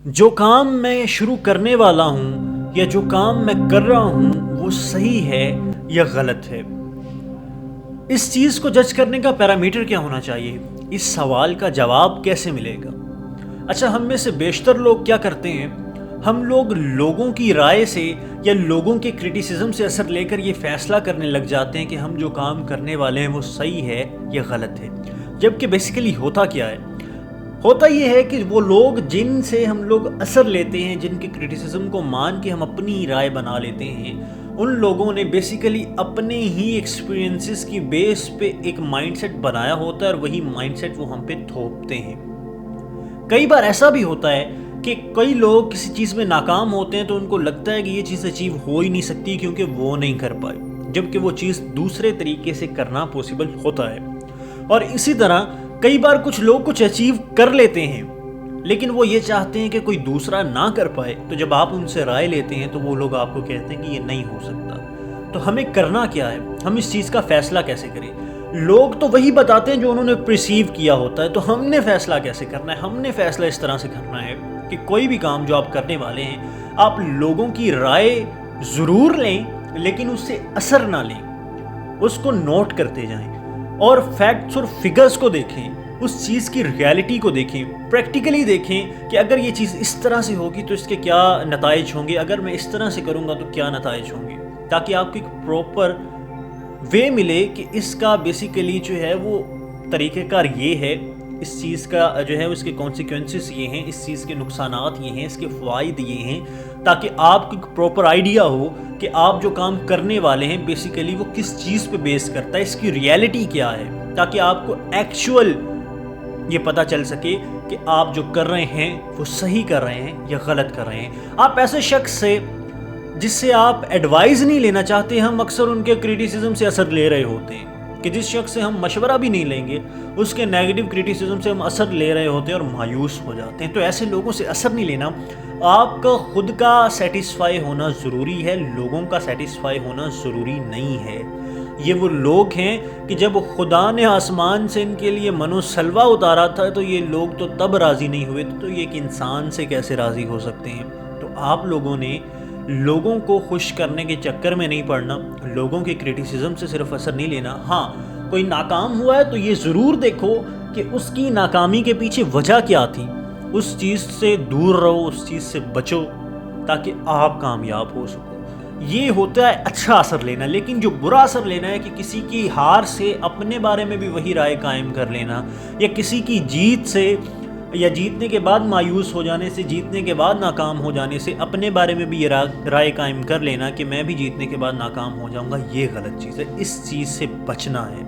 جو کام میں شروع کرنے والا ہوں یا جو کام میں کر رہا ہوں وہ صحیح ہے یا غلط ہے، اس چیز کو جج کرنے کا پیرامیٹر کیا ہونا چاہیے؟ اس سوال کا جواب کیسے ملے گا؟ اچھا، ہم میں سے بیشتر لوگ کیا کرتے ہیں؟ ہم لوگ لوگوں کی رائے سے یا لوگوں کے کرٹیسزم سے اثر لے کر یہ فیصلہ کرنے لگ جاتے ہیں کہ ہم جو کام کرنے والے ہیں وہ صحیح ہے یا غلط ہے، جبکہ بیسیکلی ہوتا کیا ہے؟ ہوتا یہ ہے کہ وہ لوگ جن سے ہم لوگ اثر لیتے ہیں، جن کے کرٹیسزم کو مان کے ہم اپنی رائے بنا لیتے ہیں، ان لوگوں نے بیسیکلی اپنے ہی ایکسپیرینسز کی بیس پہ ایک مائنڈ سیٹ بنایا ہوتا ہے اور وہی مائنڈ سیٹ وہ ہم پہ تھوپتے ہیں۔ کئی بار ایسا بھی ہوتا ہے کہ کئی لوگ کسی چیز میں ناکام ہوتے ہیں تو ان کو لگتا ہے کہ یہ چیز اچیو ہو ہی نہیں سکتی کیونکہ وہ نہیں کر پائے، جبکہ وہ چیز دوسرے طریقے سے کرنا پوسیبل ہوتا ہے۔ اور اسی طرح کئی بار کچھ لوگ کچھ اچیو کر لیتے ہیں لیکن وہ یہ چاہتے ہیں کہ کوئی دوسرا نہ کر پائے، تو جب آپ ان سے رائے لیتے ہیں تو وہ لوگ آپ کو کہتے ہیں کہ یہ نہیں ہو سکتا۔ تو ہمیں کرنا کیا ہے؟ ہم اس چیز کا فیصلہ کیسے کریں؟ لوگ تو وہی بتاتے ہیں جو انہوں نے پرسیو کیا ہوتا ہے، تو ہم نے فیصلہ کیسے کرنا ہے؟ ہم نے فیصلہ اس طرح سے کرنا ہے کہ کوئی بھی کام جو آپ کرنے والے ہیں، آپ لوگوں کی رائے ضرور لیں لیکن اس سے اثر نہ لیں، اس کو نوٹ کرتے جائیں اور فیکٹس اور فگرز کو دیکھیں، اس چیز کی ریالٹی کو دیکھیں، پریکٹیکلی دیکھیں کہ اگر یہ چیز اس طرح سے ہوگی تو اس کے کیا نتائج ہوں گے، اگر میں اس طرح سے کروں گا تو کیا نتائج ہوں گے، تاکہ آپ کو ایک پراپر وے ملے کہ اس کا بیسیکلی جو ہے وہ طریقہ کار یہ ہے، اس چیز کا جو ہے اس کے کانسیکوینسز یہ ہیں، اس چیز کے نقصانات یہ ہیں، اس کے فوائد یہ ہیں، تاکہ آپ کو ایک پراپر آئیڈیا ہو کہ آپ جو کام کرنے والے ہیں بیسیکلی وہ کس چیز پہ بیس کرتا ہے، اس کی ریالٹی کیا ہے، تاکہ آپ کو ایکچول یہ پتہ چل سکے کہ آپ جو کر رہے ہیں وہ صحیح کر رہے ہیں یا غلط کر رہے ہیں۔ آپ ایسے شخص سے جس سے آپ ایڈوائز نہیں لینا چاہتے، ہم اکثر ان کے کرٹیسزم سے اثر لے رہے ہوتے ہیں، کہ جس شخص سے ہم مشورہ بھی نہیں لیں گے اس کے نیگیٹو کرٹیسزم سے ہم اثر لے رہے ہوتے ہیں اور مایوس ہو جاتے ہیں۔ تو ایسے لوگوں سے اثر نہیں لینا۔ آپ کا خود کا سیٹسفائی ہونا ضروری ہے، لوگوں کا سیٹسفائی ہونا ضروری نہیں ہے۔ یہ وہ لوگ ہیں کہ جب خدا نے آسمان سے ان کے لیے من و سلوہ اتارا تھا تو یہ لوگ تو تب راضی نہیں ہوئے، تو یہ ایک انسان سے کیسے راضی ہو سکتے ہیں؟ تو آپ لوگوں نے لوگوں کو خوش کرنے کے چکر میں نہیں پڑنا، لوگوں کے کرٹیسزم سے صرف اثر نہیں لینا۔ ہاں، کوئی ناکام ہوا ہے تو یہ ضرور دیکھو کہ اس کی ناکامی کے پیچھے وجہ کیا تھی، اس چیز سے دور رہو، اس چیز سے بچو تاکہ آپ کامیاب ہو سکو۔ یہ ہوتا ہے اچھا اثر لینا۔ لیکن جو برا اثر لینا ہے کہ کسی کی ہار سے اپنے بارے میں بھی وہی رائے قائم کر لینا، یا کسی کی جیت سے یا جیتنے کے بعد مایوس ہو جانے سے، جیتنے کے بعد ناکام ہو جانے سے اپنے بارے میں بھی یہ رائے قائم کر لینا کہ میں بھی جیتنے کے بعد ناکام ہو جاؤں گا، یہ غلط چیز ہے۔ اس چیز سے بچنا ہے۔